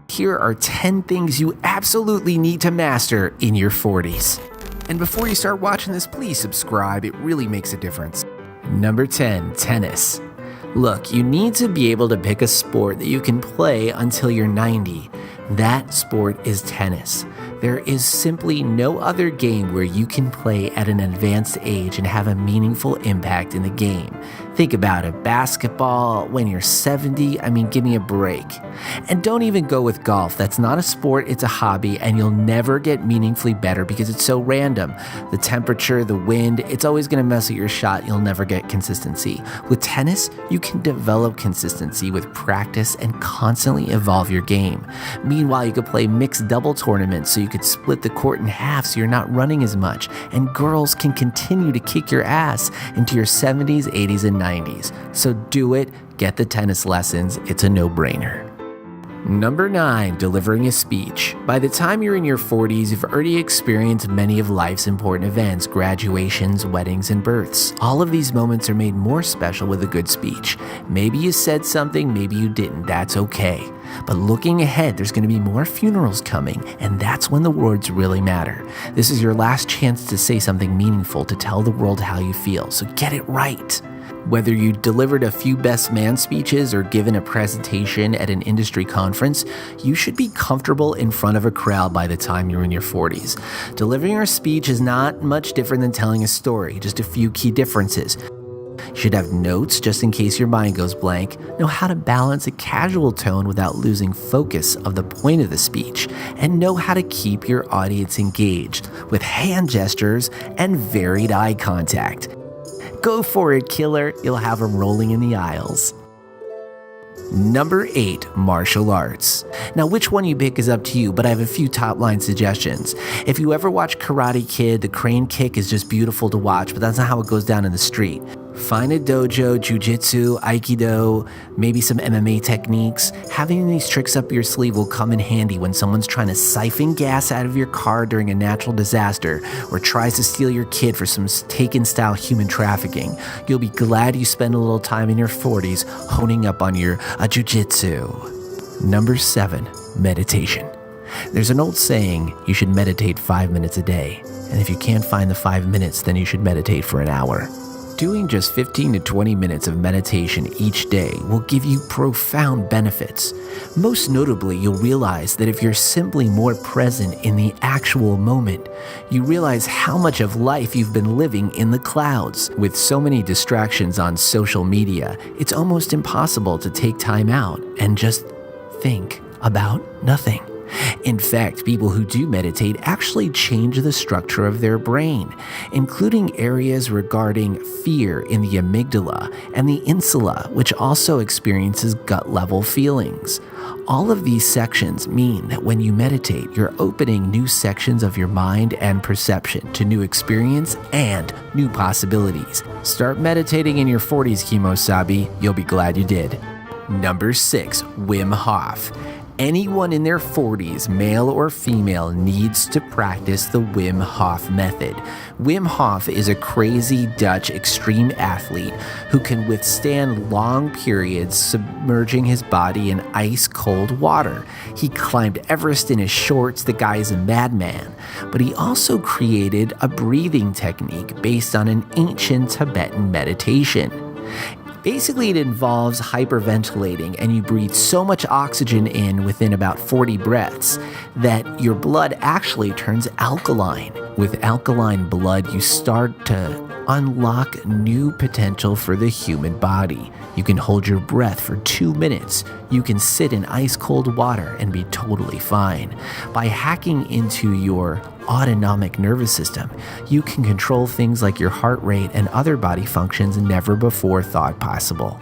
Here are 10 things you absolutely need to master in your 40s. And before you start watching this, please subscribe. It really makes a difference. Number 10, tennis. Look, you need to be able to pick a sport that you can play until you're 90. That sport is tennis. There is simply no other game where you can play at an advanced age and have a meaningful impact in the game. Think about it, basketball, when you're 70, give me a break. And don't even go with golf. That's not a sport, it's a hobby, and you'll never get meaningfully better because it's so random. The temperature, the wind, it's always going to mess with your shot. You'll never get consistency. With tennis, you can develop consistency with practice and constantly evolve your game. Meanwhile, you could play mixed double tournaments so you could split the court in half so you're not running as much. And girls can continue to kick your ass into your 70s, 80s, and 90s. So do it, get the tennis lessons, it's a no-brainer. Number 9, delivering a speech. By the time you're in your 40s, you've already experienced many of life's important events, graduations, weddings, and births. All of these moments are made more special with a good speech. Maybe you said something, maybe you didn't, that's okay. But looking ahead, there's going to be more funerals coming, and that's when the words really matter. This is your last chance to say something meaningful, to tell the world how you feel, so get it right. Whether you delivered a few best man speeches or given a presentation at an industry conference, you should be comfortable in front of a crowd by the time you're in your 40s. Delivering a speech is not much different than telling a story, just a few key differences. You should have notes just in case your mind goes blank, know how to balance a casual tone without losing focus of the point of the speech, and know how to keep your audience engaged with hand gestures and varied eye contact. Go for it, killer. You'll have them rolling in the aisles. Number 8, martial arts. Now, which one you pick is up to you, but I have a few top line suggestions. If you ever watch Karate Kid, the crane kick is just beautiful to watch, but that's not how it goes down in the street. Find a dojo, jujitsu, aikido, maybe some MMA techniques. Having these tricks up your sleeve will come in handy when someone's trying to siphon gas out of your car during a natural disaster or tries to steal your kid for some Taken-style human trafficking. You'll be glad you spent a little time in your 40s honing up on your jujitsu. Number 7, meditation. There's an old saying, you should meditate 5 minutes a day. And if you can't find the 5 minutes, then you should meditate for an hour. Doing just 15 to 20 minutes of meditation each day will give you profound benefits. Most notably, you'll realize that if you're simply more present in the actual moment, you realize how much of life you've been living in the clouds. With so many distractions on social media, it's almost impossible to take time out and just think about nothing. In fact, people who do meditate actually change the structure of their brain, including areas regarding fear in the amygdala and the insula, which also experiences gut-level feelings. All of these sections mean that when you meditate, you're opening new sections of your mind and perception to new experience and new possibilities. Start meditating in your 40s, Kimosabi. You'll be glad you did. Number 6, Wim Hof. Anyone in their 40s, male or female, needs to practice the Wim Hof method. Wim Hof is a crazy Dutch extreme athlete who can withstand long periods submerging his body in ice-cold water. He climbed Everest in his shorts. The guy is a madman. But he also created a breathing technique based on an ancient Tibetan meditation. Basically, it involves hyperventilating, and you breathe so much oxygen in within about 40 breaths that your blood actually turns alkaline. With alkaline blood, you start to unlock new potential for the human body. You can hold your breath for 2 minutes. You can sit in ice-cold water and be totally fine. By hacking into your autonomic nervous system, you can control things like your heart rate and other body functions never before thought possible.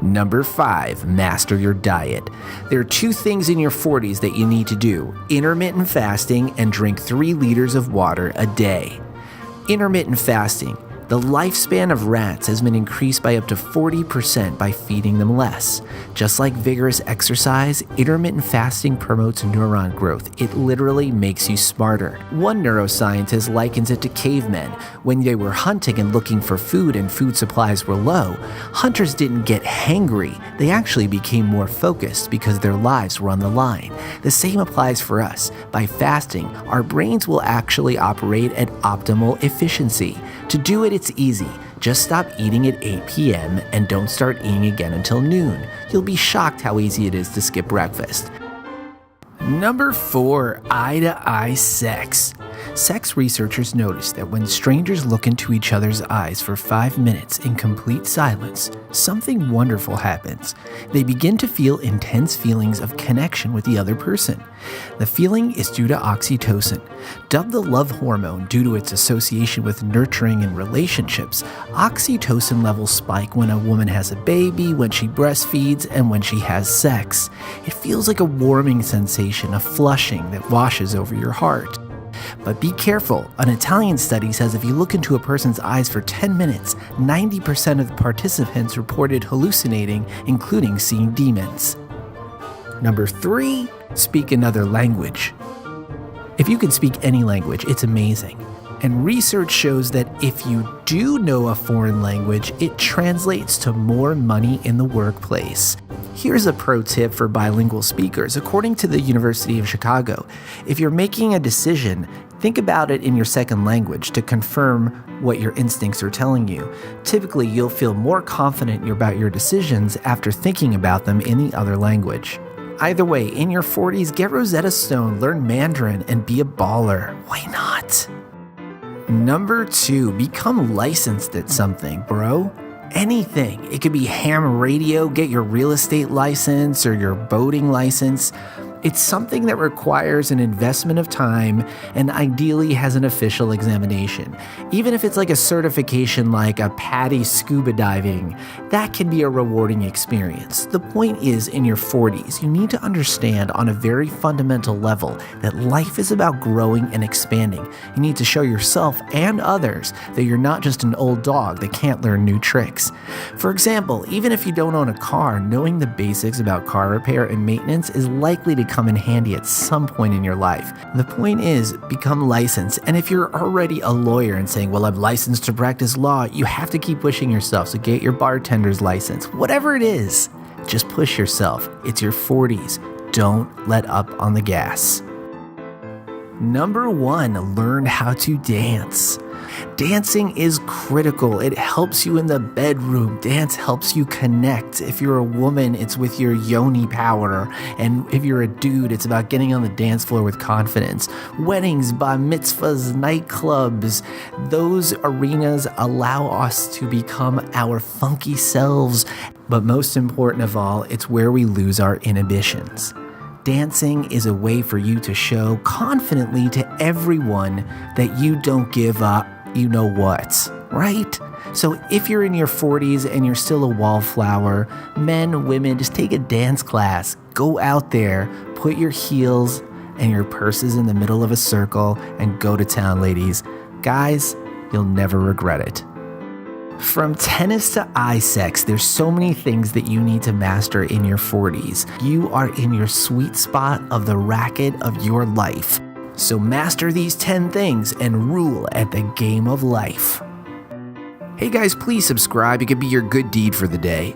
Number 5, master your diet. There are 2 things in your 40s that you need to do: intermittent fasting and drink 3 liters of water a day. Intermittent fasting. The lifespan of rats has been increased by up to 40% by feeding them less. Just like vigorous exercise, intermittent fasting promotes neuron growth. It literally makes you smarter. One neuroscientist likens it to cavemen. When they were hunting and looking for food and food supplies were low, hunters didn't get hangry. They actually became more focused because their lives were on the line. The same applies for us. By fasting, our brains will actually operate at optimal efficiency. To do it, it's easy. Just stop eating at 8 p.m. and don't start eating again until noon. You'll be shocked how easy it is to skip breakfast. Number 4, eye-to-eye sex. Sex researchers noticed that when strangers look into each other's eyes for 5 minutes in complete silence, something wonderful happens. They begin to feel intense feelings of connection with the other person. The feeling is due to oxytocin. Dubbed the love hormone due to its association with nurturing and relationships, oxytocin levels spike when a woman has a baby, when she breastfeeds, and when she has sex. It feels like a warming sensation, a flushing that washes over your heart. But be careful. An Italian study says if you look into a person's eyes for 10 minutes, 90% of the participants reported hallucinating, including seeing demons. Number 3, speak another language. If you can speak any language, it's amazing. And research shows that if you do know a foreign language, it translates to more money in the workplace. Here's a pro tip for bilingual speakers. According to the University of Chicago, if you're making a decision, think about it in your second language to confirm what your instincts are telling you. Typically, you'll feel more confident about your decisions after thinking about them in the other language. Either way, in your 40s, get Rosetta Stone, learn Mandarin, and be a baller. Why not? Number 2, become licensed at something, bro. Anything. It could be ham radio, get your real estate license or your boating license. It's something that requires an investment of time and ideally has an official examination. Even if it's like a certification like a PADI scuba diving, that can be a rewarding experience. The point is, in your 40s, you need to understand on a very fundamental level that life is about growing and expanding. You need to show yourself and others that you're not just an old dog that can't learn new tricks. For example, even if you don't own a car, knowing the basics about car repair and maintenance is likely to come in handy at some point in your life. The point is, become licensed. And if you're already a lawyer and saying, well, I'm licensed to practice law, you have to keep pushing yourself. So get your bartender's license. Whatever it is, just push yourself. It's your 40s. Don't let up on the gas. Number 1, learn how to dance. Dancing is critical. It helps you in the bedroom. Dance helps you connect. If you're a woman, it's with your yoni power. And if you're a dude, it's about getting on the dance floor with confidence. Weddings, bar mitzvahs, nightclubs, those arenas allow us to become our funky selves. But most important of all, it's where we lose our inhibitions. Dancing is a way for you to show confidently to everyone that you don't give up you know what, right? So if you're in your 40s and you're still a wallflower, men, women, just take a dance class. Go out there, put your heels and your purses in the middle of a circle and go to town, ladies. Guys, you'll never regret it. From tennis to eye sex, there's so many things that you need to master in your 40s. You are in your sweet spot of the racket of your life. So master these 10 things and rule at the game of life. Hey guys, please subscribe. It could be your good deed for the day.